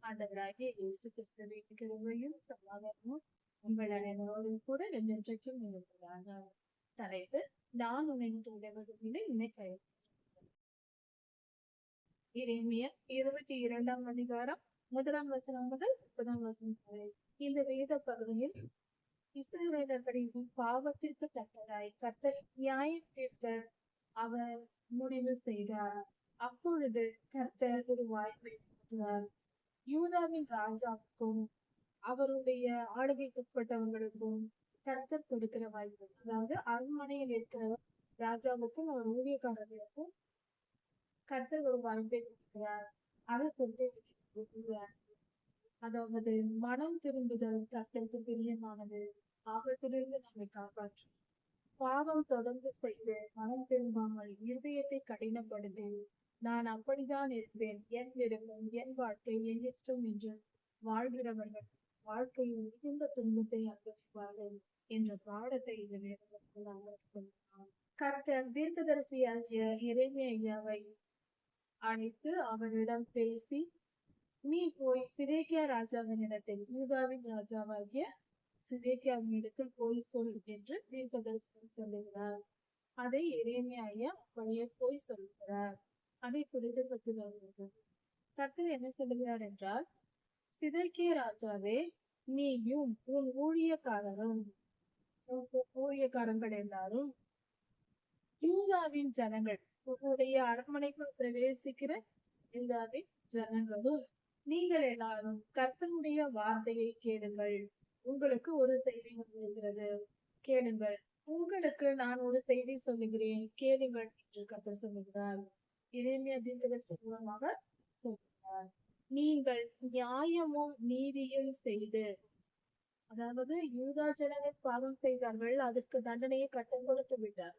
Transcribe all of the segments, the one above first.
ஆண்டவராகிய இயேசு கிறிஸ்துவின் கிருபையும் சமாதானமும் உங்கள் அனைவரோடும் கூட என்றென்றைக்கும் இருப்பதாக. தலைப்பு: நான் உன்னின் தூதவர்களிலே உன்னை கைவிடேன். எரேமியா 22ஆம் அதிகாரம் 1ஆம் வசனம் முதல் 30ஆம் வசனம் வரை. இந்த வேத பகுதியில் இஸ்ரவேலர்களின் பாவத்திற்கு தக்கதாய் கர்த்தர் நியாயம் தீர்க்க அவர் முடிவு செய்தார். அப்பொழுது கர்த்தர் ஒரு வாய்ப்பை கொடுத்தார். யூதாவின் ராஜாவுக்கும் அவருடைய ஆளுகைக்குட்பட்டவர்களுக்கும் கர்த்தர் கொடுக்கிற வாய்ப்பு, அதாவது அரண்மனையில் இருக்கிற ராஜாவுக்கும் அவர் ஊழியக்காரர்களுக்கும் கர்த்தர் ஒரு வாய்ப்பை கொடுக்கிறார். அதை கொண்டு அதாவது மனம் திரும்புதல் கர்த்தருக்கு பிரியமானது, ஆபத்திலிருந்து நம்மை காப்பாற்றும். பாவம் தொடர்ந்து செய்து மனம் திரும்பாமல் இருதயத்தை கடினப்படுத்தி நான் அப்படித்தான் இருப்பேன், என் விருப்பம், என் வாழ்க்கை, என் இஷ்டம் என்று வாழ்கிறவர்கள் வாழ்க்கையில் மிகுந்த துன்பத்தை அனுபவிப்பார்கள் என்ற பாடத்தை இந்த வேதத்தில் நாம் கற்றுக்கொள்ளலாம். கர்த்தர் தீர்க்கதரிசியாகிய எரேமியாவை அழைத்து அவரிடம் பேசி, நீ போய் சிதேக்கியா ராஜாவினிடத்தில், யூதாவின் ராஜாவாகிய சிதேக்கியாவின் இடத்தில் போய் சொல் என்று தீர்க்கதரிசனம் சொல்லுகிறார். அதை எரேமியா அப்படியே போய் சொல்லுகிறார். அதை குறித்து சற்று கர்த்தர் என்ன சொல்லுகிறார் என்றால், சிதேக்கியா ராஜாவே, நீயும் உன் ஊழியக்காரர்கள் எல்லாரும் யூதாவின் ஜனங்கள், உன்னுடைய அரண்மனைக்குள் பிரவேசிக்கிற யூதாவின் ஜனங்களும் நீங்கள் எல்லாரும் கர்த்தருடைய வார்த்தையை கேளுங்கள். உங்களுக்கு ஒரு செய்தி வந்திருக்கிறது, கேளுங்கள். உங்களுக்கு நான் ஒரு செய்தி சொல்லுகிறேன், கேளுங்கள் என்று கர்த்தர் சொல்லுகிறார். எரேமியா தீர்க்கதரிசி மூலமாக சொல்லுகிறார். நீங்கள் நியாயமும் நீதியும் செய்து, அதாவது யூதா ஜனங்கள் பாவம் செய்தார்கள், அதற்கு தண்டனையை கர்த்தர் கொடுத்து விட்டார்.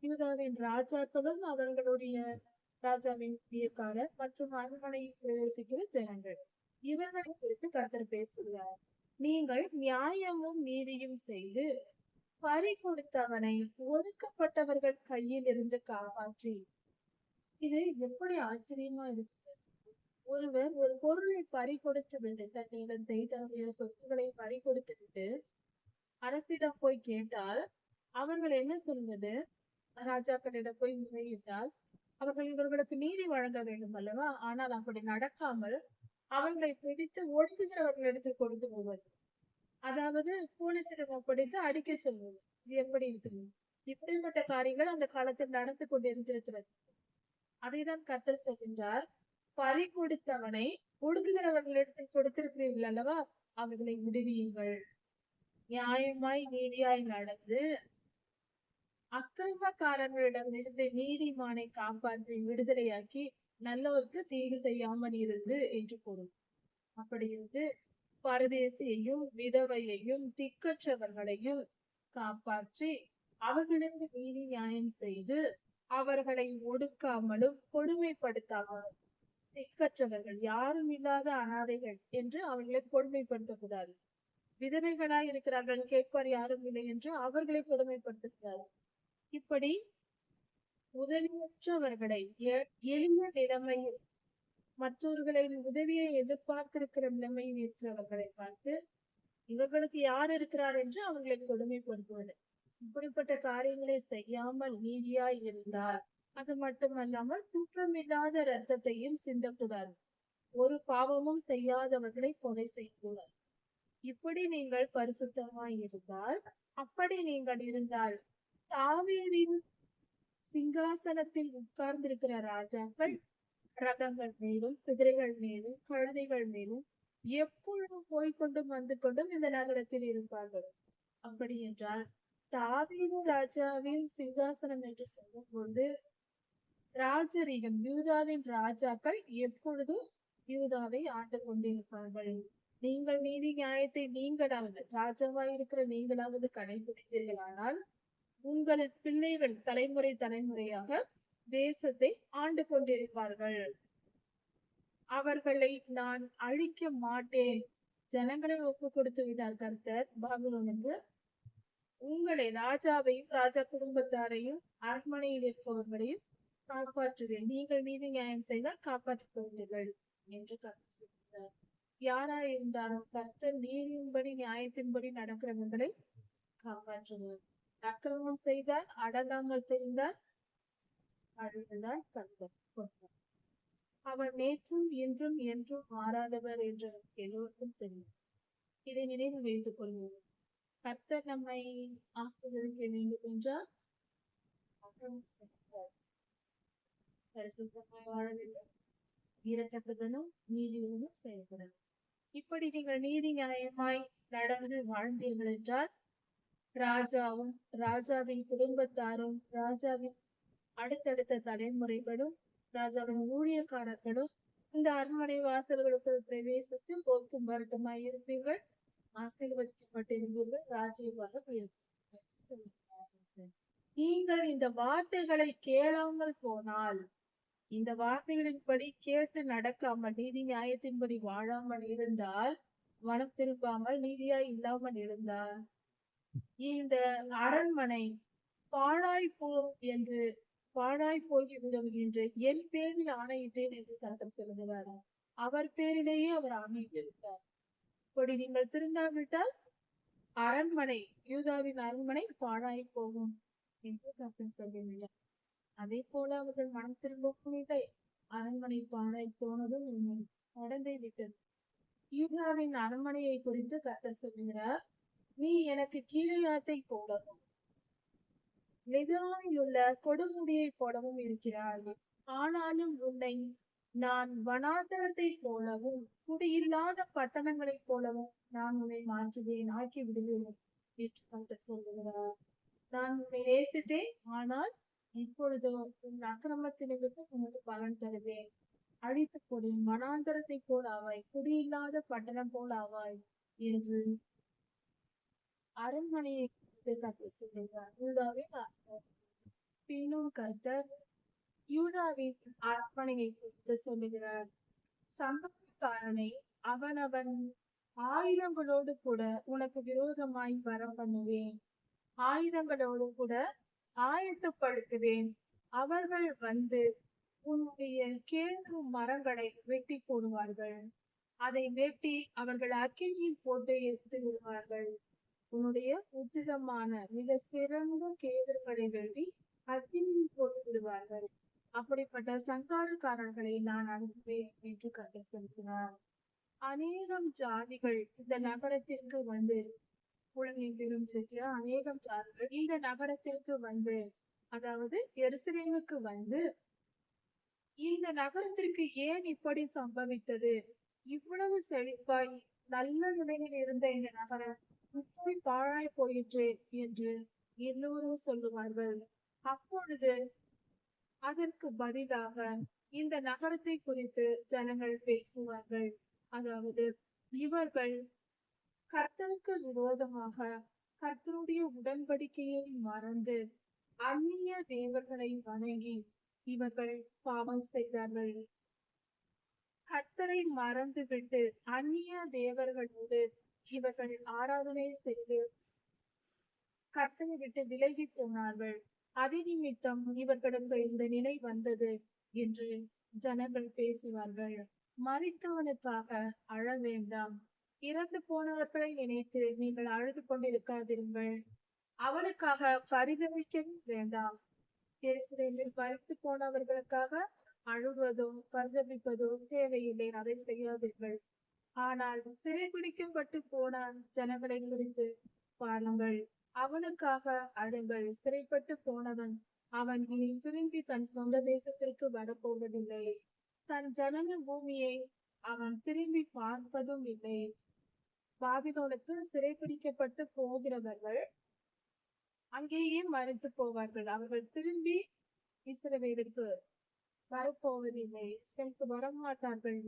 யூதாவின் ராஜாக்களும் அவர்களுடைய ராஜாவின் ஊழியக்காரர் மற்றும் அரண்மனையில் பிரவேசிக்கிற ஜனங்கள், இவர்களை குறித்து கர்த்தர் பேசுகிறார். நீங்கள் நியாயமும் நீதியும் செய்து பறி கொடுத்தவனை ஒடுக்கப்பட்டவர்கள் கையில் இருந்து காப்பாற்றி. இது எப்படி ஆச்சரியமா இருக்கு! ஒருவர் ஒரு பொருளை பறி கொடுத்து விட்டு, தன் இடத்தை, தன்னுடைய சொத்துக்களை பறி கொடுத்து விட்டு அரசிடம் போய் கேட்டால் அவர்கள் என்ன சொல்வது? ராஜாக்களிடம் போய் முறையிட்டால் அவர்கள் இவர்களுக்கு நீதி வழங்க வேண்டும் அல்லவா? ஆனால் அப்படி நடக்காமல் அவர்களை பிடித்து ஒடுக்குகிறவர்களிடத்தில் கொடுத்து போவது, அதாவது போலீசிடம் ஒப்படைத்து அடிக்க சொல்வது. இது எப்படி இருக்குது? இப்படிப்பட்ட காரியங்கள் அந்த காலத்தில் நடந்து கொண்டிருந்திருக்கிறது. அதைதான் கர்த்தர் சொல்கின்றார். பறி கொடுத்தவனை ஒடுக்குகிறவர்களிடத்தில் கொடுத்திருக்கிறீர்கள் அல்லவா, அவர்களை விடுவியுங்கள். நியாயமாய் நீதியாய் நடந்து அக்கிரமக்காரர்களிடம் இருந்து நீதிமானை காப்பாற்றி விடுதலையாக்கி நல்லோருக்கு தீங்கு செய்யாமல் இருந்து என்று பொருள். அப்படி இருந்து பரதேசியையும் விதவையையும் திக்கற்றவர்களையும் காப்பாற்றி அவர்களுக்கு நீதி நியாயம் செய்து அவர்களை ஒடுக்காமலும் கொடுமைப்படுத்தாமலும், திக்கற்றவர்கள் யாரும் இல்லாத அனாதைகள் என்று அவர்களை கொடுமைப்படுத்தக்கூடாது. விதவைகளாய் இருக்கிறார்கள், கேட்பார் யாரும் இல்லை என்று அவர்களை கொடுமைப்படுத்தக்கூடாது. இப்படி உதவியற்றவர்களை, எளிய நிலைமையில் மற்றவர்களின் உதவியை எதிர்பார்த்திருக்கிற நிலைமையில் இருக்கிறவர்களை பார்த்து இவர்களுக்கு யார் இருக்கிறார் என்று அவர்களை கொடுமைப்படுத்துவது. இப்படிப்பட்ட காரியங்களை செய்யாமல் நீதியாய் இருந்தால், அது மட்டுமல்லாமல் குற்றமில்லாத இரத்தத்தையும் சிந்தக்கூடாது. ஒரு பாவமும் செய்யாதவர்களை கொலை செய்யக்கூடாது. இப்படி நீங்கள் பரிசுத்தமாய் இருந்தால், அப்படி நீங்கள் இருந்தால், தாவீதின் சிங்காசனத்தில் உட்கார்ந்திருக்கிற ராஜாக்கள் ரதங்கள் மேலும், குதிரைகள் மேலும், கழுதைகள் மேலும் எப்பொழுதும் போய்கொண்டும் வந்து கொண்டும் இந்த நகரத்தில் இருப்பார்கள். அப்படி என்றால் தாவீது ராஜாவின் சிங்காசனம் என்று சொல்லும் பொழுது ராஜரீகம், யூதாவின் ராஜாக்கள் எப்பொழுதும் யூதாவை ஆண்டு கொண்டிருப்பார்கள். நீங்கள் நீதி நியாயத்தை நீங்களாவது, ராஜாவாய் இருக்கிற நீங்களாவது கடைபிடித்தீர்களானால் உங்கள் பிள்ளைகள் தலைமுறை தலைமுறையாக தேசத்தை ஆண்டு கொண்டிருப்பார்கள். அவர்களை நான் அழிக்க மாட்டேன். ஜனங்களை ஒப்பு கொடுத்து விட்டார் கர்த்தர் பாபிலோனுக்கு. உங்களை, ராஜாவையும் ராஜா குடும்பத்தாரையும் அரண்மனையில் இருப்பவர்களையும் காப்பாற்றுவேன். நீங்கள் நீதி நியாயம் செய்தால் காப்பாற்றிக் கொள்வீர்கள். என்று கர்த்தர் சொல்கிறார். யாராயிருந்தாலும் கர்த்தர் நீதியின்படி நியாயத்தின்படி நடக்கிறவர்களை காப்பாற்றுவார். அக்கிரமம் செய்தால், அடங்காமல் தெரிந்தால் அழுதுதான் கர்த்தர் கொண்டார். அவர் நேற்றும் இன்றும் என்றும் மாறாதவர் என்று எல்லோருக்கும் தெரியும். இதை நினைவில் வைத்துக் கொள்வோம். கர்த்தர் நம்மை ஆசீர்வதிக்க வேண்டும் என்றால் அக்கிரமம் செய்கிறார், பரிசுத்தமாய் வாழ வேண்டும், இரக்கத்துடனும் நீதியுடனும் செயல்படணும். இப்படி நீங்கள் நீதி நியாயமாய் நடந்து வாழ்ந்தீர்கள் என்றால் ராஜாவும் ராஜாவின் குடும்பத்தாரும் ராஜாவின் அடுத்தடுத்த தலைமுறைகளும் ராஜாவின் ஊழியக்காரர்களும் இந்த அரண்மனை வாசல்களுக்குள் பிரவேசித்து போக்கும் வருத்தமாய் இருப்பீர்கள், ஆசீர்வதிக்கப்பட்டிருப்பீர்கள், ராஜ்யபாரம் இருக்கும். நீங்கள் இந்த வார்த்தைகளை கேளாமல் போனால், இந்த வார்த்தைகளின்படி கேட்டு நடக்காமல் நீதி நியாயத்தின்படி வாழாமல் இருந்தால், மனம் திரும்பாமல் நீதியாய் இல்லாமல் இருந்தால், இந்த அரண்மனை பாழாய் போய்விடும் என்று என் பேரில் ஆணையிட்டேன் என்று கர்த்தர் சொல்லுகிறார். அவர் பேரிலேயே அவர் ஆணையிட்டிருக்கிறார். இப்படி நீங்கள் திருந்தாவிட்டால் அரண்மனை, யூதாவின் அரண்மனை பாழாய் போகும் என்று கர்த்தர் சொல்லிவிட்டார். அதே போல அவர்கள் மனம் திரும்பவும் இல்லை. அரண்மனை பாழாய் போனதும் உண்மை நடந்தே விட்டது. யூதாவின் அரண்மனையை குறித்து கர்த்தர் சொல்லுகிறார், நீ எனக்கு கீழையாத்தை போடவும் லெபனானில் உள்ள கொடுமுடியை போலவும் இருக்கிறாய். ஆனாலும் உன்னை நான் வனாந்தரத்தை போலவும் குடியில்லாத பட்டணங்களைப் போலவும் நான் உன்னை மாற்றுவேன், ஆக்கி விடுவேன் என்று கர்த்தர் சொல்லுகிறார். நான் உன்னை நேசித்தேன், ஆனால் இப்பொழுதோ உன் அக்கிரமத்தை நிமித்தம் உனக்கு பலன் தருவேன். அழித்து கொடு, வனாந்தரத்தை போல் ஆவாய், குடியில்லாத பட்டணம் போல் ஆவாய் என்று அரண்மனையை கர்த்தர் சொல்லுகிறார். பின்னும் கர்த்தர் யூதாவின் அரண்மனையை குறித்து சொல்லுகிறார். சங்கக்காரனை அவனவன் ஆயுதங்களோடு கூட உனக்கு விரோதமாய் வர பண்ணுவேன், ஆயுதங்களோடு கூட ஆயத்தப்படுத்துவேன். அவர்கள் வந்து உன்னுடைய கேது மரங்களை வெட்டி போடுவார்கள், அதை வெட்டி அவர்கள் அக்கினியில் போட்டு எரித்து விடுவார்கள். உன்னுடைய உச்சிதமான மிக சிறந்த கேதுகளை வெட்டி அக்கினியில் போட்டு விடுவார்கள். அப்படிப்பட்ட சங்காரக்காரர்களை நான் அனுப்புவேன் என்று கர்த்தர் சொல்கிறார். அநேகம் ஜாதிகள் இந்த நகரத்திற்கு வந்து, உலகெங்கிலும் இருக்கிற அநேகம் ஜாதிகள் இந்த நகரத்திற்கு வந்து, அதாவது எருசலேமுக்கு வந்து, இந்த நகரத்திற்கு ஏன் இப்படி சம்பவித்தது, இவ்வளவு செழிப்பாய் நல்ல நிலையில் இருந்த இந்த நகரம் இப்படி பாழாய் போயிற்று என்று எல்லோரும் சொல்லுவார்கள். அப்பொழுது அதற்கு பதிலாக இந்த நகரத்தை குறித்து ஜனங்கள் பேசுவார்கள். அதாவது இவர்கள் கர்த்தருக்கு விரோதமாக கர்த்தருடைய உடன்படிக்கையை மறந்து அந்நிய தேவர்களை வணங்கி இவர்கள் பாவம் செய்தார்கள். கர்த்தரை மறந்து விட்டு அந்நிய தேவர்களோடு இவர்கள் ஆராதனை செய்து கர்த்தரை விட்டு விலகி போனார்கள். அதே நிமித்தம் இவர்களுக்கு இந்த நிலை வந்தது என்று ஜனங்கள் பேசுவார்கள். மரித்தவனுக்காக அழ வேண்டாம், இறந்து போனவர்களை நினைத்து நீங்கள் அழுது கொண்டிருக்காதிருங்கள். அவனுக்காக பரிதவிக்கவும் வேண்டாம். எருசலேமில் மரித்து போனவர்களுக்காக அழுவதோ பரிதவிப்பதோ தேவையில்லை, அதை செய்யாதீர்கள். ஆனால் சிறைபிடிக்கப்பட்டு போன ஜனங்களை குறித்து பாருங்கள், அவனுக்காக அழுங்கள். சிறைப்பட்டு போனவன் அவன் இனி திரும்பி தன் சொந்த தேசத்திற்கு வரப்போவதில்லை, தன் ஜனன பூமியை அவன் திரும்பி பார்ப்பதும் இல்லை. பாபிலோனுக்கு சிறைப்பிடிக்கப்பட்டு போகிறவர்கள் அங்கேயே மறைத்து போவார்கள். அவர்கள் திரும்பி இஸ்ரவேலுக்கு வரப்போவதில்லை, இஸ்ரேலுக்கு வரமாட்டார்கள்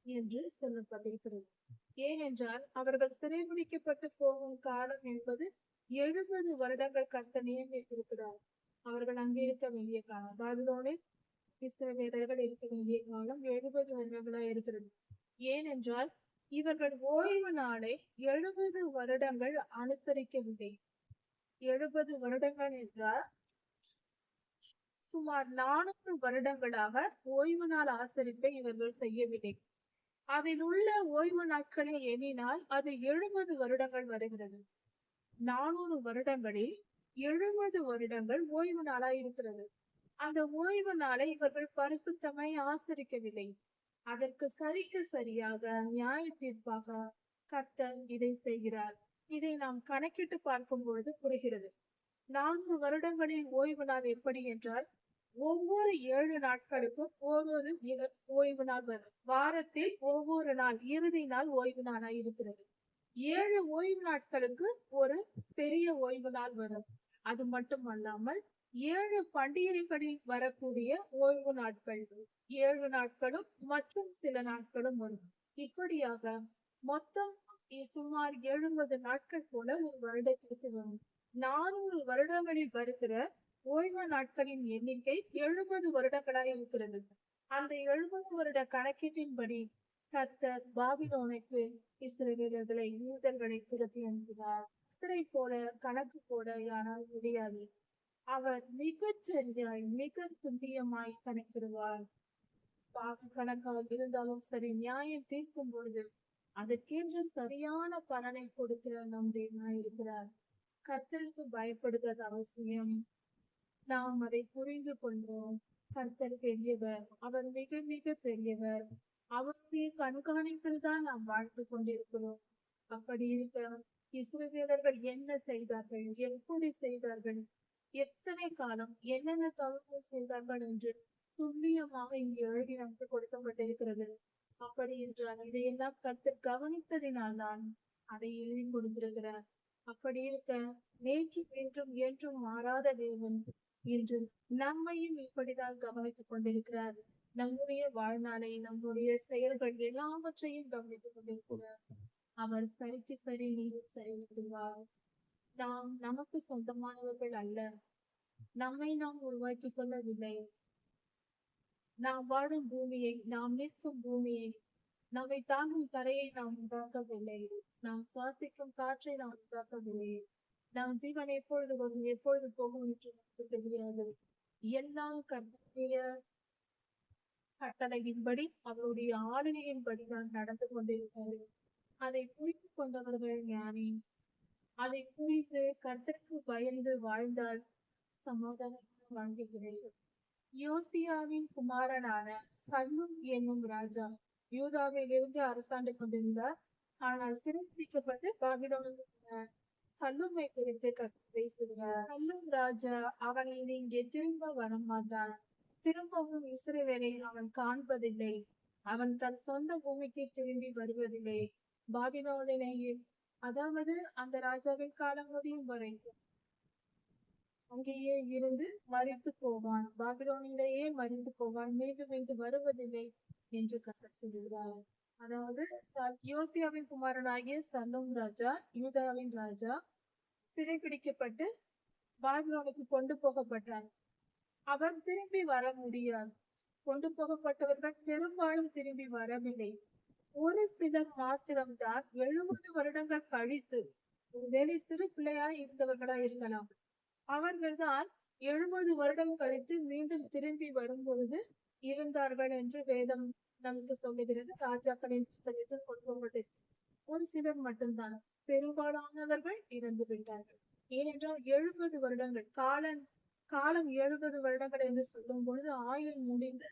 என்று சொல்லப்பட்டிருக்கிறது. ஏனென்றால் அவர்கள் சிறைபிடிக்கப்பட்டு போகும் காலம் என்பது 70 வருடங்கள் கர்த்தர் நியமித்திருக்கிறார். அவர்கள் அங்கே இருக்க வேண்டிய காலம், பாபிலோனில் இஸ்ரவேலர்கள் இருக்க வேண்டிய காலம் 70 வருடங்களா இருக்கிறது. ஏனென்றால் இவர்கள் ஓய்வு நாளை 70 வருடங்கள் அனுசரிக்கவில்லை. 70 வருடங்கள் என்றால் சுமார் 400 வருடங்களாக ஓய்வு நாள் ஆசரிப்பை இவர்கள் செய்யவில்லை. அதில் உள்ள ஓய்வு நாட்களை எண்ணினால் அது 70 வருடங்கள் வருகிறது. 400 வருடங்களில் 70 வருடங்கள் ஓய்வு நாளாய் இருக்கிறது. அந்த ஓய்வு நாளை இவர்கள் பரிசுத்தமாய் ஆசரிக்கவில்லை. அதற்கு சரிக்கு சரியாக நியாய தீர்ப்பாக கர்த்தர் இதை செய்கிறார். இதை நாம் கணக்கிட்டு பார்க்கும் பொழுது புரிகிறது. 400 வருடங்களில் ஓய்வு நாள் எப்படி என்றால், ஒவ்வொரு 7 நாட்களுக்கும் ஒவ்வொரு ஓய்வு நாள் வரும். வாரத்தில் ஒவ்வொரு நாள் இறுதி நாள் ஓய்வு நாளாய் இருக்கிறது. 7 ஓய்வு நாட்களுக்கு ஒரு பெரிய ஓய்வு நாள் வரும். அது மட்டுமல்லாமல் 7 பண்டிகைகளில் வரக்கூடிய ஓய்வு நாட்கள் 7 நாட்களும் மற்றும் சில நாட்களும் வரும். இப்படியாக மொத்தம் சுமார் 70 நாட்கள் போல ஒரு வருடத்திற்கு வரும். 400 வருடங்களில் வருகிற ஓய்வு நாட்களின் எண்ணிக்கை 70 வருடங்களாக இருக்கிறது. அந்த 70 வருட கணக்கீட்டின்படி கர்த்தர் பாபிலோனுக்கு இஸ்ரவேலர்களை யூதர்களை துரத்தி அனுப்பினார். கர்த்தரை போல கணக்கு போட யாரால் முடியாது. அவர் மிகச் சரியாய் மிக துல்லியமாய் கணக்கிடுவார். பாக கணக்காக இருந்தாலும் சரி, நியாயம் தீர்க்கும் பொழுது அதற்கென்று சரியான பலனை கொடுக்கிற நம் தேவனாய் இருக்கிறார். கர்த்தருக்கு பயப்படுதல் அவசியம். நாம் அதை புரிந்து கொள்வோம். கர்த்தர் பெரியவர், அவர் மிக மிக பெரியவர். அவருடைய கண்காணிப்பில் தான் நாம் வாழ்ந்து கொண்டிருக்கிறோம். அப்படி இருக்க இஸ்ரவேலர்கள் என்ன செய்தார்கள், எப்படி செய்தார்கள், எத்தனை காலம் என்னென்ன தவறுகள் செய்தார்கள் என்று துல்லியமாக இங்கு எழுதி நமக்கு கொடுக்கப்பட்டிருக்கிறது. அப்படி என்றால் இதையெல்லாம் கர்த்தர் கவனித்ததினால்தான் அதை எழுதி கொடுத்திருக்கிறார். அப்படி இருக்க நேற்றும் இன்றும் என்றும் மாறாத தேவன் இன்று நம்மையும் இப்படிதான் கவனித்துக் கொண்டிருக்கிறார். நம்முடைய வாழ்நாளை, நம்முடைய செயல்கள் எல்லாவற்றையும் கவனித்துக் கொண்டிருக்கிறார். அவர் சரிக்கு சரி நீதி சரி விடுவார். நாம் நமக்கு சொந்தமானவர்கள் அல்ல. நம்மை நாம் உருவாக்கிக் கொள்ளவில்லை. நாம் வாழும் பூமியை, நாம் நிற்கும் பூமியை, நம்மை தாங்கும் தரையை நாம் உண்டாக்கவில்லை. நாம் சுவாசிக்கும் காற்றை நாம் உண்டாக்கவில்லை. நாம் ஜீவன் எப்பொழுது வரும் எப்பொழுது போகும் என்று நமக்கு தெரியாது. எல்லாம் கர்த்தருடைய கட்டளையின்படி அவருடைய ஆளுகையின்படிதான் நடந்து கொண்டிருக்கிறது. அதை புரிந்து கொண்டவர்கள் ஞானி. அதை புரிந்து கர்த்தருக்கு பயந்து வாழ்ந்தால் சமாதானமான வாழ்க்கை கிடைக்கும். யோசியாவின் குமாரனான சல்லூம் என்னும் ராஜா யூதாவிலிருந்து அரசாண்டு கொண்டிருந்தார். ஆனால் சிறைப்பிடிக்கப்பட்டு பாபிலோனுக்கு சல்லூமை குறித்து கர்த்தர் பேசுகிறார். சல்லூம் ராஜா அவனை இங்கே திரும்ப வரமாட்டான். திரும்பவும் இஸ்ரவேலை அவன் காண்பதில்லை. அவன் தன் சொந்த பூமிக்கு திரும்பி வருவதில்லை. பாபிலோனிலேயே, அதாவது அந்த ராஜாவின் காலம் முடியும் வரைக்கும் அங்கேயே இருந்து மரித்து போவான். பாபிலோனிலேயே மரித்து போவான். மீண்டும் இங்கு வருவதில்லை என்று கர்த்தர் சொல்கிறார். அதாவது யோசியாவின் குமாரனாகிய சல்லூம் ராஜா, யூதாவின் ராஜா, சிறைபிடிக்கப்பட்டு பாபிலோனுக்கு கொண்டு போகப்பட்டார். அவர் திரும்பி வர முடியாது. கொண்டு போகப்பட்டவர்கள் பெரும்பாலும் திரும்பி வரவில்லை. ஒரு சிலர் மாத்திரம்தான் 70 வருடங்கள் கழித்து, ஒருவேளை சிறு பிள்ளையாய் இருந்தவர்களா இருக்கலாம், அவர்கள்தான் 70 வருடம் கழித்து மீண்டும் திரும்பி வரும் பொழுது இருந்தார்கள் என்று வேதம் நமக்கு சொல்லுகிறது. ராஜாக்களின் புஸ்தகத்தில் கொடுக்கப்பட்டது. ஒரு சிலர் மட்டும்தான். பெரும்பாலானவர்கள் இறந்து விட்டார்கள். ஏனென்றால் 70 வருடங்கள் காலம் 70 வருடங்கள் என்று சொல்லும் பொழுது ஆயுள் முடிந்து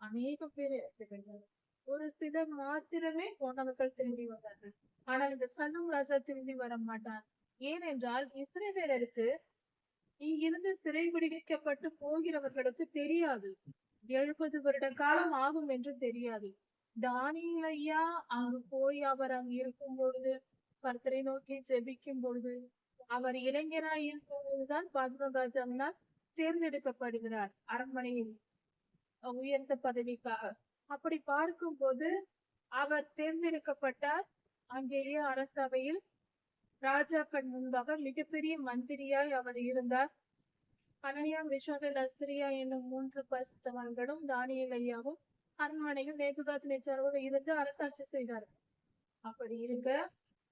அநேக பேர் இறந்து விட்டார்கள். ஒரு சிலர் மாத்திரமே போனவர்கள் திரும்பி வந்தார்கள். ஆனால் இந்த சல்லூம் ராஜா திரும்பி வர மாட்டான். ஏனென்றால் இஸ்ரவேலருக்கு இங்கிருந்து சிறைபிடிக்கப்பட்டு போகிறவர்களுக்கு தெரியாது 70 வருட காலம் ஆகும் என்று தெரியாது. தானியேல் ஐயா அங்கு போய் அவர் அங்கு இருக்கும் பொழுது, கர்த்தரை நோக்கி ஜெபிக்கும் பொழுது, அவர் இளைஞராய் இருக்கும் பொழுதுதான் பாபிலோன் ராஜாவினால் தேர்ந்தெடுக்கப்படுகிறார் அரண்மனையில் உயர்ந்த பதவிக்காக. அப்படி பார்க்கும் போது அவர் தேர்ந்தெடுக்கப்பட்டார். அங்கேயே அரசவையில் ராஜாக்கள் முன்பாக மிகப்பெரிய மந்திரியாய் அவர் இருந்தார். அனனியா, மிஷாவேல், அசரியா என்னும் 3 பரிசுத்தவான்களும் தானியேல் ஐயாவும் அரண்மனையில் நேபுகாத்நேச்சாரோடு இருந்து அரசாட்சி செய்தார். அப்படி இருக்க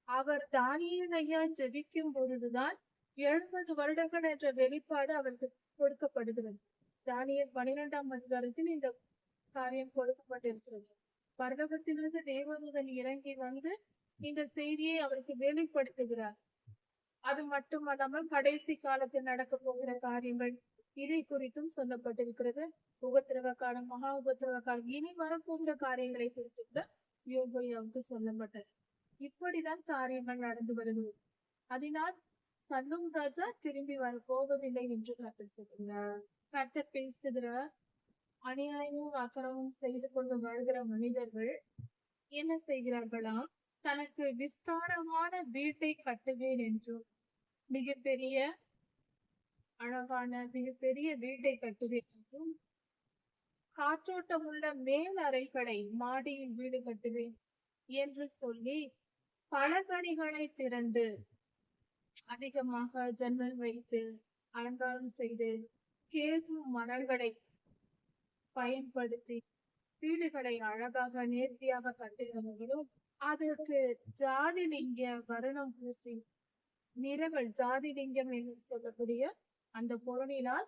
அவர் தானியேல் ஐயா ஜெபிக்கும் பொழுதுதான் 70 வருடங்கள் என்ற வெளிப்பாடு அவருக்கு கொடுக்கப்படுகிறது. தானியேல் 12ஆம் அதிகாரத்தில் இந்த காரியம் கொடுக்கப்பட்டிருக்கிறது. பரலோகத்திலிருந்து தேவதூதன் இறங்கி வந்து இந்த செய்தியை அவருக்கு வெளிப்படுத்துகிறார். அது மட்டுமல்லாமல் கடைசி காலத்தில் நடக்க போகிற காரியங்கள் இதை குறித்தும் சொல்லப்பட்டிருக்கிறது. உபத்திரவ காலம், மகா உபத்திரவ காலம், இனி வரப்போகிற காரியங்களை குறித்து கூட யோகோயாவுக்கு சொல்லப்பட்டது. இப்படிதான் காரியங்கள் நடந்து வருகிறது. அதனால் சல்லும் ராஜா திரும்பி வர போவதில்லை என்று கர்த்தர் சொல்கிறார். கர்த்தர் பேசுகிற அநியாயமும் அக்கிரமும் செய்து கொண்டு வாழ்கிற மனிதர்கள் என்ன செய்கிறார்களாம்? தனக்கு விஸ்தாரமான வீட்டை கட்டுவேன் என்றும், மிகப்பெரிய அழகான மிகப்பெரிய வீட்டை கட்டுவேன் என்றும், காற்றோட்டமுள்ள மேல் அறைகளை மாடியில் வீடு கட்டுவேன் என்று சொல்லி பலகணிகளை திறந்து அதிகமாக ஜன்னல் வைத்து அலங்காரம் செய்து கேது மரங்களை பயன்படுத்தி வீடுகளை அழகாக நேர்த்தியாக கட்டுகிறவர்களும், அதற்கு ஜாதிலிங்க வருணம் பூசி நிறங்கள் ஜாதிலிங்கம் என்று சொல்லக்கூடிய அந்த பொருளினால்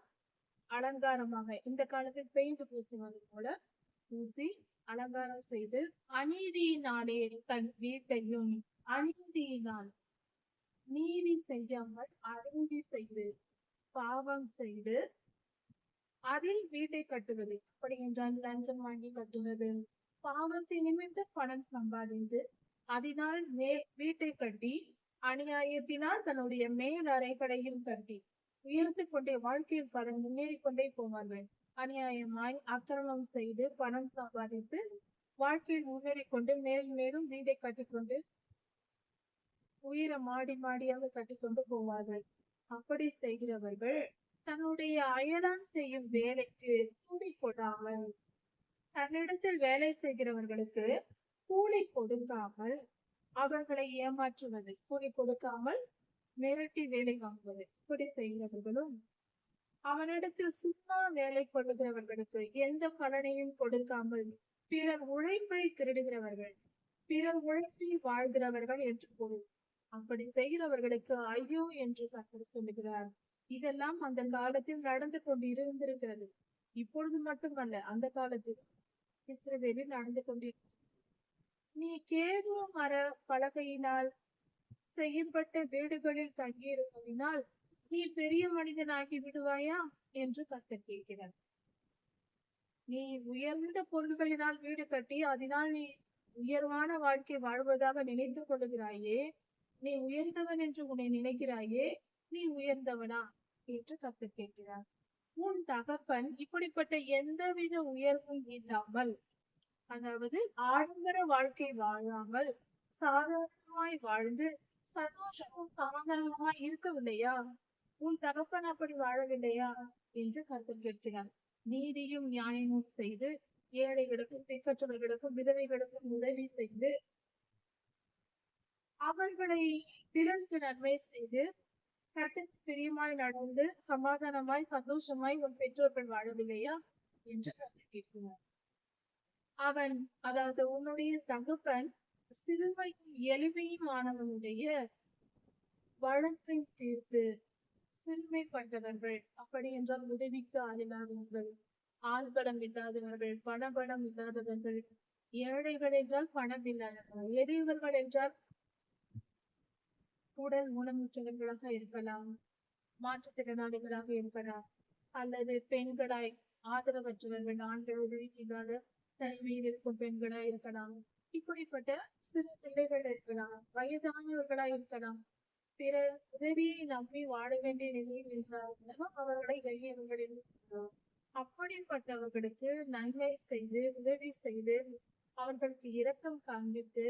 அலங்காரமாக இந்த காலத்தில் பெயிண்ட் பூசுவது போல பூசி அலங்காரம் செய்து அநீதியினாலே தன் வீட்டையும் அநீதியினால் நீதி செய்யாமல் அநீதி செய்து பாவம் செய்து அதில் வீட்டை கட்டுவது. அப்படி என்றால் லஞ்சம் வாங்கி கட்டுவது, பாவத்தை நிமித்த பணம் சம்பாதித்து அதனால் வீட்டை கட்டி அநியாயத்தினால் தன்னுடைய மேல் அறைகளையும் கட்டி உயர்த்து கொண்டே வாழ்க்கையில் பல முன்னேறி கொண்டே போவார்கள். அநியாயமாய் அக்கிரமம் செய்து பணம் சம்பாதித்து வாழ்க்கையில் முன்னேறி கொண்டு மேலும் வீட்டை கட்டிக்கொண்டு உயிரை மாடி மாடியாக கட்டிக்கொண்டு போவார்கள். அப்படி செய்கிறவர்கள் தன்னுடைய அயலான் செய்யும் வேலைக்கு கூலி கொடாமல், தன்னிடத்தில் வேலை செய்கிறவர்களுக்கு கூலி கொடுக்காமல் அவர்களை ஏமாற்றுவது, கூலி கொடுக்காமல் மிரட்டி வேலை வாங்குவது, இப்படி செய்கிறவர்களும் அவனிடத்தில் சும்மா வேலை கொள்ளுகிறவர்களுக்கு எந்த பலனையும் கொடுக்காமல் பிறர் உழைப்பை திருடுகிறவர்கள், பிறர் உழைப்பில் வாழ்கிறவர்கள் என்று பொருள். அப்படி செய்கிறவர்களுக்கு ஐயோ என்று கர்த்தர் சொல்லுகிறார். இதெல்லாம் அந்த காலத்தில் நடந்து கொண்டு இருந்திருக்கிறது. இப்பொழுது மட்டுமல்ல, அந்த காலத்தில் இஸ்ரவேலில் நடந்து கொண்டிருக்கிறது. நீ கேது மர பலகையினால் செய்யப்பட்ட வீடுகளில் தங்கியிருப்பதினால் நீ பெரிய மனிதனாகி விடுவாயா என்று கர்த்தர் கேட்கிறார். நீ உயர்ந்த பொருள்களினால் வீடு கட்டி அதனால் நீ உயர்வான வாழ்க்கை வாழ்வதாக நினைத்துக் கொள்ளுகிறாயே, நீ உயர்ந்தவன் என்று உன்னை நினைக்கிறாயே, நீ உயர்ந்தவனா என்று கர்த்தர் கேட்கிறார். உன் தகப்பன் இப்படிப்பட்ட எந்தவித உயர்வும் இல்லாமல், அதாவது ஆடம்பர வாழ்க்கை வாழாமல் சாதாரணமாய் வாழ்ந்து சந்தோஷமும் சமாதானமாய் இருக்கவில்லையா? உன் தகப்பன் அப்படி வாழவில்லையா என்று கர்த்தர் கேட்கிறார். நீதியும் நியாயமும் செய்து ஏழைகளுக்கும் திக்கற்றவர்களுக்கும் விதவைகளுக்கும் உதவி செய்து அவர்களை பிறருக்கு நன்மை செய்து கர்த்தருக்கு பிரியமாய் நடந்து சமாதானமாய் சந்தோஷமாய் உன் பெற்றோர்கள் வாழவில்லையா என்று கர்த்தர் கேட்கிறார். அவன், அதாவது உன்னுடைய தகப்பன் சிறுமையும் எளிமையுமானவனுடைய வழக்கை தீர்த்து சிறுமைப்பட்டவர்கள், அப்படி என்றால் உதவிக்கு ஆளில்லாதவர்கள், ஆள்பலம் இல்லாதவர்கள், பணபலம் இல்லாதவர்கள், ஏழைகள் என்றால் பணம் இல்லாதவர்கள், எளியவர்கள் என்றால் உடல் ஊனமுற்றவர்களாக இருக்கலாம், மாற்றுத்திறனாளிகளாக இருக்கலாம், அல்லது பெண்களாய் ஆதரவற்றவர்கள், ஆண்கள் உதவி இல்லாத தனிமையில் இருக்கும் பெண்களாய் இருக்கலாம், இப்படிப்பட்ட சிறு பிள்ளைகள் இருக்கலாம், வயதானவர்களாய் இருக்கலாம், பிற உதவியை நம்பி வாழ வேண்டிய நிலையில் இருக்கிறார்களோ அவர்களை எளியவர்கள் என்று சொல்கிறோம். அப்படிப்பட்டவர்களுக்கு நன்மை செய்து உதவி செய்து அவர்களுக்கு இரக்கம் காண்பித்து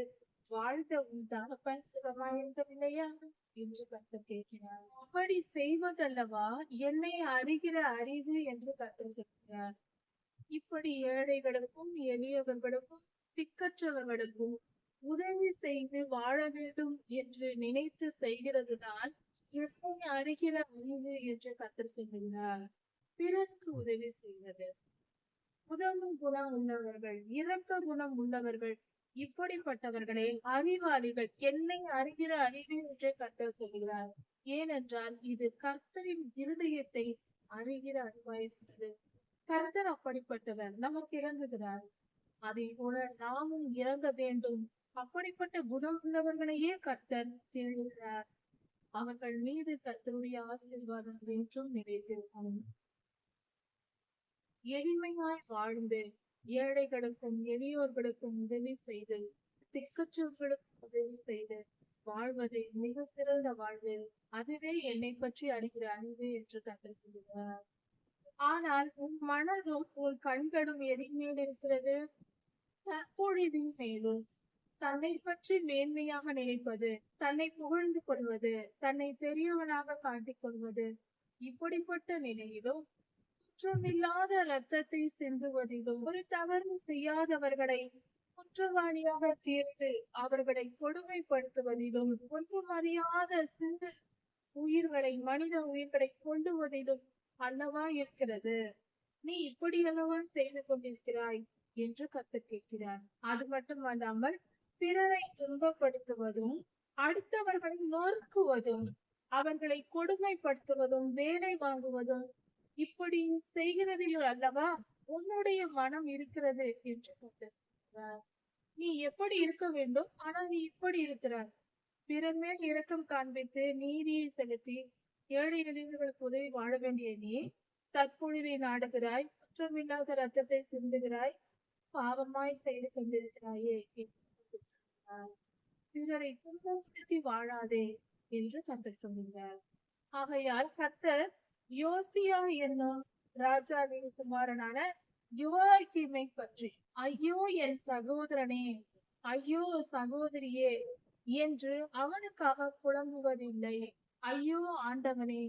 வாழ்ந்த உன் தகப்பன் சுகமாயிருக்கவில்லையா என்று கர்த்தர் கேட்கிறார். அப்படி செய்வதல்லவா என்னை அறிகிற அறிவு என்று கர்த்தர் சொல்கிறார். இப்படி ஏழைகளுக்கும் எளியவர்களுக்கும் திக்கற்றவர்களுக்கும் உதவி செய்து வாழ வேண்டும் என்று நினைத்து செய்கிறதுதான் என்னை அறிகிற அறிவு என்று கர்த்தர் சொல்கிறார். பிறருக்கு உதவி செய்வது, உதவும் குணம் உள்ளவர்கள், இரக்க குணம் உள்ளவர்கள், இப்படிப்பட்டவர்களே அறிவாளிகள், என்னை அறிகிற அறிவு என்று கர்த்தர் சொல்கிறார். ஏனென்றால் இது கர்த்தரின் இருதயத்தை அறிகிற அறிவாயிருக்கிறது. கர்த்தர் அப்படிப்பட்டவர், நமக்கு இறங்குகிறார். அதை போல நாமும் இறங்க வேண்டும். அப்படிப்பட்ட குணம் உள்ளவர்களையே கர்த்தர் தேடுகிறார். அவர்கள் மீது கர்த்தருடைய ஆசீர்வாதம் என்றும் நிலைத்திருக்கும். எளிமையாய் வாழ்ந்து ஏழைகளுக்கும் எளியோர்களுக்கும் உதவி செய்து திக்கற்றவர்களுக்கும் உதவி செய்து வாழ்வதே மிக சிறந்த வாழ்வு. அதுவே என்னை பற்றி அறிகிற அறிவு என்று கர்த்தர் சொல்கிறார். ஆனால் உன் மனதும் உன் கண்களும் எதின் மேல் இருக்கிறது? தற்பொழிவின் மேலும். தன்னை பற்றி மேன்மையாக நினைப்பது, தன்னை புகழ்ந்து கொள்வது, தன்னை பெரியவனாக காட்டிக் கொள்வது, இப்படிப்பட்ட நிலையிலும் குற்றமில்லாத இரத்தத்தை சிந்துவதிலும் ஒரு தவறும் செய்யாதவர்களை குற்றவாளியாக தீர்த்து அவர்களை கொடுமைப்படுத்துவதிலும் ஒன்றும் அறியாத சிந்து உயிர்களை மனித உயிர்களை கொண்டுவதிலும் அல்லவா இருக்கிறது. நீ இப்படி அல்லவா செய்து கொண்டிருக்கிறாய் என்று கர்த்தர் கேட்கிறார். அது மட்டுமல்லாமல் பிறரை துன்பப்படுத்துவதும் அடுத்தவர்களை நொறுக்குவதும் அவர்களை கொடுமைப்படுத்துவதும் வேலை வாங்குவதும் இப்படி செய்கிறதில் அல்லவா உன்னுடைய மனம் இருக்கிறது என்று கர்த்தர் சொல்கிறார். நீ எப்படி இருக்க வேண்டும், ஆனால் நீ இப்படி இருக்கிறாய். பிறர் மேல் இரக்கம் காண்பித்து நீதியை செலுத்தி ஏழை எளியவர்களுக்கு உதவி வாழ வேண்டிய நீ தற்பொழிவை நாடுகிறாய், குற்றமில்லாத ரத்தத்தை சிந்துகிறாய், பாவமாய் செய்து கொண்டிருக்கிறாயே என்று பிறரை துன்பப்படுத்தி வாழாதே என்று கர்த்தர் சொல்கிறார். ஆகையால் கர்த்தர் யோசியா என்னும் ராஜாவின் குமாரனான யோயாக்கீமை பற்றி, ஐயோ என் சகோதரனே, ஐயோ சகோதரியே என்று அவனுக்காக புலம்புவதில்லை. ஐயோ ஆண்டவனே,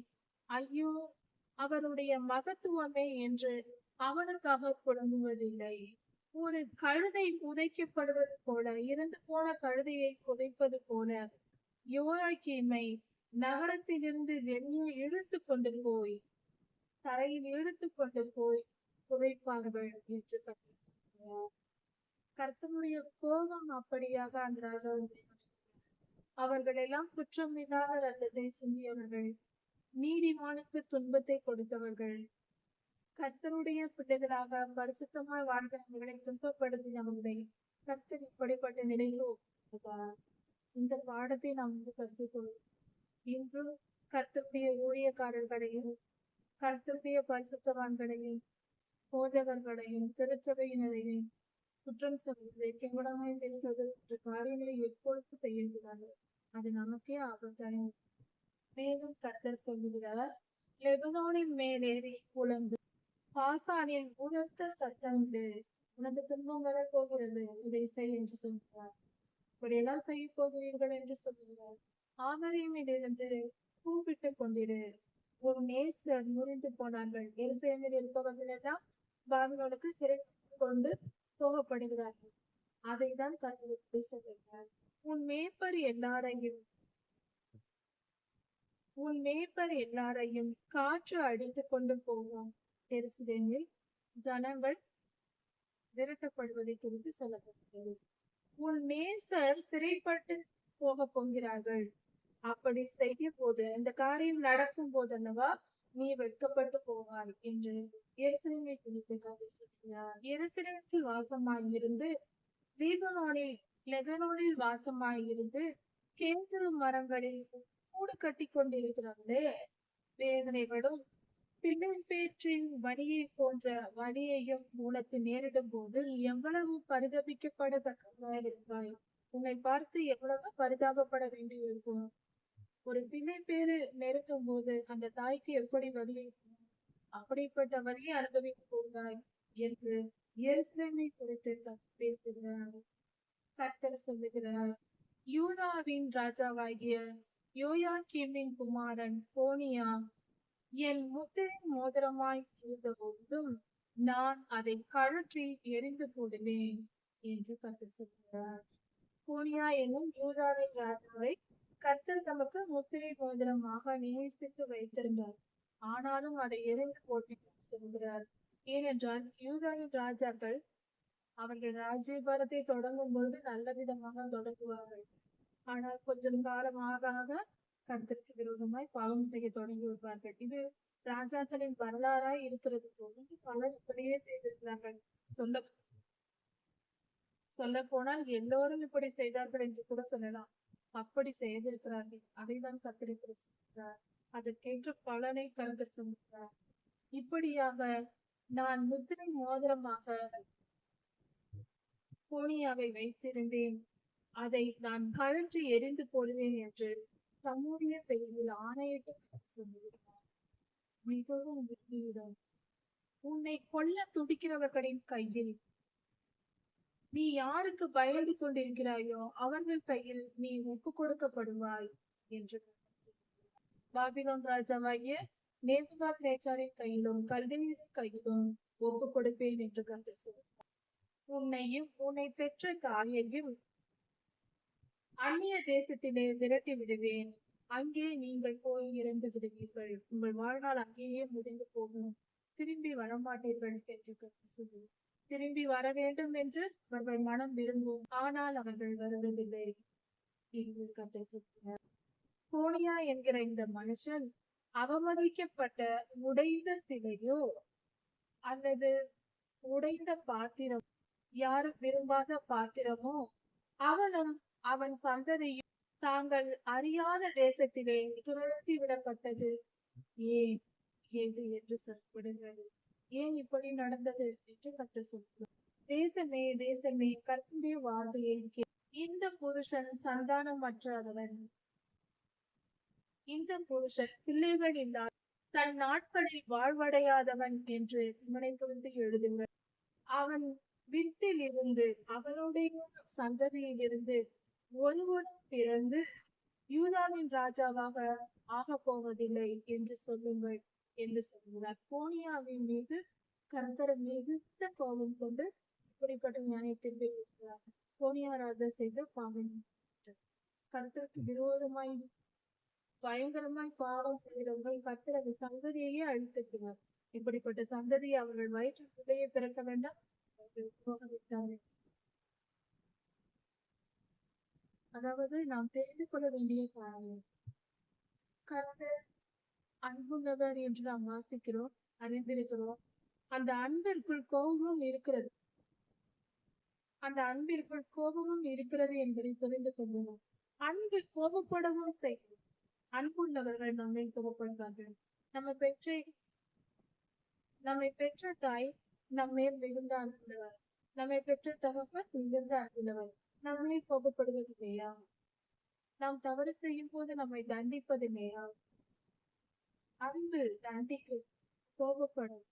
ஐயோ அவருடைய மகத்துவமே என்று அவனுக்காக புலம்புவதில்லை. ஒரு கழுதை புதைக்கப்படுவது போல, இறந்து போன கழுதையை புதைப்பது போல யோயாக்கீமை நகரத்திலிருந்து வெளியே இழுத்து கொண்டு போய் தரையில் இழுத்து கொண்டு போய் புதைப்பார்கள் என்று கர்த்தர் சொல்கிறார். கர்த்தருடைய கோபம் அப்படியாக அந்த ராஜாவுடைய அவர்கள் எல்லாம் குற்றம் இல்லாத ரத்தத்தை சிந்தியவர்கள், நீதிமானுக்கு துன்பத்தை கொடுத்தவர்கள், கர்த்தருடைய பிள்ளைகளாக பரிசுத்தமாய் வாழ்கிறவர்களை துன்பப்படுத்தினவர்களை கர்த்தர் இப்படிப்பட்ட நிலைக்கு ஒப்புக்கொள்கிறார். இந்த பாடத்தை நாம் வந்து கற்றுக்கொள்ளும். இன்றும் கர்த்தருடைய ஊழியக்காரர்களையும் கர்த்தருடைய பரிசுத்தவான்களையும் போதகர்களையும் திருச்சபையினரையும் குற்றம் சொல்வது, கேவலமாய் பேசுவது போன்ற காரியங்களை எப்பொழுதும் செய்யக்கூடாது. அது நமக்கே ஆபத்தாயும். மேலும் கர்த்தர் சொல்லுகிறார், லெபனோனின் மேலேறி புலம்பு, பாசானில் உரத்த சத்தமிடு, உனக்கு துன்பம் வரப்போகிறது, இதை செய் என்று சொல்கிறார். இப்படியெல்லாம் செய்ய போகிறீர்கள் என்று சொல்லுகிறார். ஆமரீமிலிருந்து கூப்பிட்டு கொண்டிரு, உன் நேசர் முறிந்து போனார்கள். எருசலேமில் இருப்பவர்கள் எல்லாம் பாபிலோனுக்கு சிறை கொண்டு போகப்படுகிறார்கள். அதை தான் கர்த்தர் சொல்கிறார். உன் மேய்ப்பர் எல்லாரையும் காற்று அடித்து கொண்டு போவோம். எருசலேமில் ஜனங்கள் விரட்டப்படுவதை குறித்து சொல்லப்பட்டது. உன் நேசர் சிறைப்பட்டு போக போகிறார்கள். அப்படி செய்ய போது, இந்த காரியம் நடக்கும் போதல்லவா நீ வெட்கப்பட்டு போவாய் என்று எருசலேமை குறித்து கர்த்தர் சொல்கிறார். எருசலேமில் வாசமாயிருந்து லெபனோனில் வாசமாயிருந்து கேதுரு மரங்களில் கூடு கட்டி கொண்டிருக்கிறார்களே, வேதனைகளும் பிள்ளை பேற்றின் வழியை போன்ற வழியையும் உனக்கு நேரிடும் போது எவ்வளவு பரிதபிக்கப்படத்தக்கதாய், உன்னை பார்த்து எவ்வளவு பரிதாபப்பட வேண்டி இருக்கும். ஒரு பிள்ளை பேரு நெருக்கும் போது அந்த தாய்க்கு எப்படி வலி இருக்கும், அப்படிப்பட்ட வழியை அனுபவிக்க போகிறாய் என்று எருசலேமை குறித்து பேசுகிறார். கர்த்தர் சொல்லுகிறார், யூதாவின் ராஜாவாகிய யோயாக்கீமின் குமாரன் கோனியா என் முத்திரை மோதிரமாய் இருந்த போதும் நான் அதை கழற்றி எரிந்து போடுவேன் என்று கர்த்தர் சொல்கிறார். கோனியா என்னும் யூதாவின் ராஜாவை கர்த்தர் தமக்கு முத்திரை மோதிரமாக நேசித்து வைத்திருந்தார். ஆனாலும் அதை எரிந்து போட்டேன் என்று சொல்கிறார். ஏனென்றால் யூதாவின் ராஜாக்கள் அவர்கள் ராஜ்யபாரத்தை தொடங்கும் பொழுது நல்ல விதமாக தொடங்குவார்கள். ஆனால் கொஞ்சம் காலமாக கர்த்தருக்கு விரோதமாய் பாவம் செய்ய தொடங்கி விடுவார்கள். இது ராஜாக்களின் வரலாறாய் இருக்கிறது. தொடர்ந்து பலர் இப்படியே செய்திருக்கிறார்கள். சொல்ல சொல்ல போனால் எல்லோரும் இப்படி செய்தார்கள் என்று கூட சொல்லலாம். அப்படி செய்திருக்கிறார்கள். அதைதான் கர்த்தர் இப்படி சொல்கிறார். அதற்கேற்ற பலனை கர்த்தர் சொல்கிறார். இப்படியாக நான் முத்திரை மோதிரமாக கோனியாவை வைத்திருந்தேன். அதை நான் கழற்றி எரிந்து போடுவேன் என்று தம்முடைய பெயரில் ஆணையிட்டு கர்த்தர் சொல்லுகிறார். மிகவும் உறுதியுடன் உன்னை கொல்ல துடிக்கிறவர்களின் கையில் நீ யாருக்கு பயந்து கொண்டிருக்கிறாயோ அவர்கள் கையில் நீ ஒப்பு கொடுக்கப்படுவாய் என்று பாபிலோன் ராஜாவாகிய நேபுகாத் நேச்சாரின் கையிலும் கல்தேயரின் கையிலும் ஒப்பு கொடுப்பேன் என்று கர்த்தர் சொல்கிறார். உன்னையும் உன்னை பெற்ற தாயையும் அந்நிய தேசத்திலே விரட்டி விடுவேன். அங்கே நீங்கள் போய் இறந்து விடுவீர்கள். உங்கள் வாழ்நாள் அங்கேயே முடிந்து போகும். திரும்பி வரமாட்டீர்கள் என்று கர்த்தர் சொல்கிறார். திரும்பி வர வேண்டும் என்று அவர்கள் மனம் விரும்பும், ஆனால் அவர்கள் வருவதில்லை என்று கர்த்தர் சொல்கிறார். கோனியா என்கிற இந்த மனுஷன் அவமதிக்கப்பட்ட உடைந்த சிலையோ அல்லது உடைந்த பாத்திரம், யாரும் விரும்பாத பாத்திரமோ அவனும் அவன் சந்ததியும் தாங்கள் அறியாத தேசத்திலே துரத்தி விடப்பட்டது ஏன் ஏது என்று சொல்லப்படுகிறது. ஏன் இப்படி நடந்தது என்று கர்த்தர் சொல்கிறார். தேசமே தேசமே கர்த்தருடைய வார்த்தையை இந்த புருஷன் சந்தானமற்றவன், இந்த புருஷன் பிள்ளைகள் இல்லாத தன் நாட்களில் வாழ்வடையாதவன் என்று நினைவுறுத்தி எழுதுங்கள். அவன் வித்தில் இருந்து அவனுடைய சந்ததியில் இருந்து ஒருவனும் பிறந்து யூதாவின் ராஜாவாக ஆக போவதில்லை என்று சொல்லுங்கள் என்று சொல்கிறார். கோனியாவின் மீது கர்த்தர் மிகுந்த கோபம் கொண்டு இப்படிப்பட்ட நியாயத்தீர்ப்பை இருக்கிறார். கோனியா ராஜா செய்த பாவம், கர்த்தருக்கு விரோதமாய் பயங்கரமாய் பாவம் செய்தவர்கள் கர்த்தர் அந்த சந்ததியையே அழித்திருக்கிறார். இப்படிப்பட்ட சந்ததி அவர்கள் வயிற்றுக்குள்ளேயே பிறக்க வேண்டாம், போகவிட்டார்கள். அதாவது நாம் தெரிந்து கொள்ள வேண்டிய காரணம், கர்த்தர் அன்புள்ளவர் என்று நாம் வாசிக்கிறோம், அறிந்திருக்கிறோம். அந்த அன்பிற்குள் கோபமும் இருக்கிறது. அந்த அன்பிற்குள் கோபமும் இருக்கிறது என்பதை புரிந்து கொள்ளணும். அன்பு கோபப்படவும் செய்யும். அன்புள்ளவர்கள் நம்மை கோபப்படுவார்கள். நம்மை பெற்ற தாய் நம்மேல் மிகுந்த அன்புள்ளவர். நம்மை பெற்ற தகப்பன் மிகுந்த அன்புள்ளவர். நம்மை கோபப்படுவதில்லையா? நாம் தவறு செய்யும் போது நம்மை தண்டிப்பதில்லையா? அன்பு தண்டிக்கும், கோபப்படும்.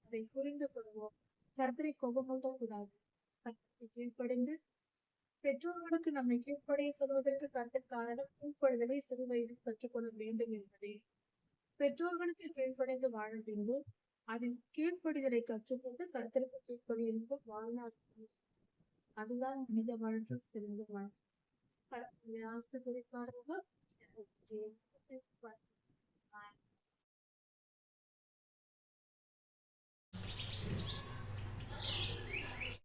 அதை புரிந்து கொள்வோம். கர்த்தரை கோபமூட்டக் கூடாது. கர்த்தருக்கு கீழ்ப்படிந்து பெற்றோர்களுக்கு நம்மை கீழ்ப்படைய சொல்வதற்கு கர்த்தர் காரணம் கீழ்ப்படுதலை சிறு வயதில் கற்றுக்கொள்ள வேண்டும் என்பதே. பெற்றோர்களுக்கு கீழ்ப்படைந்து வாழ வேண்டும். அதில் கீழ்ப்படிதலை கற்றுக்கொண்டு கர்த்தருக்கு கீழ்ப்படியும் வாழ்நாள். அதுதான் மனித வாழ்க்கை சிறந்த வாழ்க்கை. கர்த்தரை ஆசீர்வதிப்பார்கள்.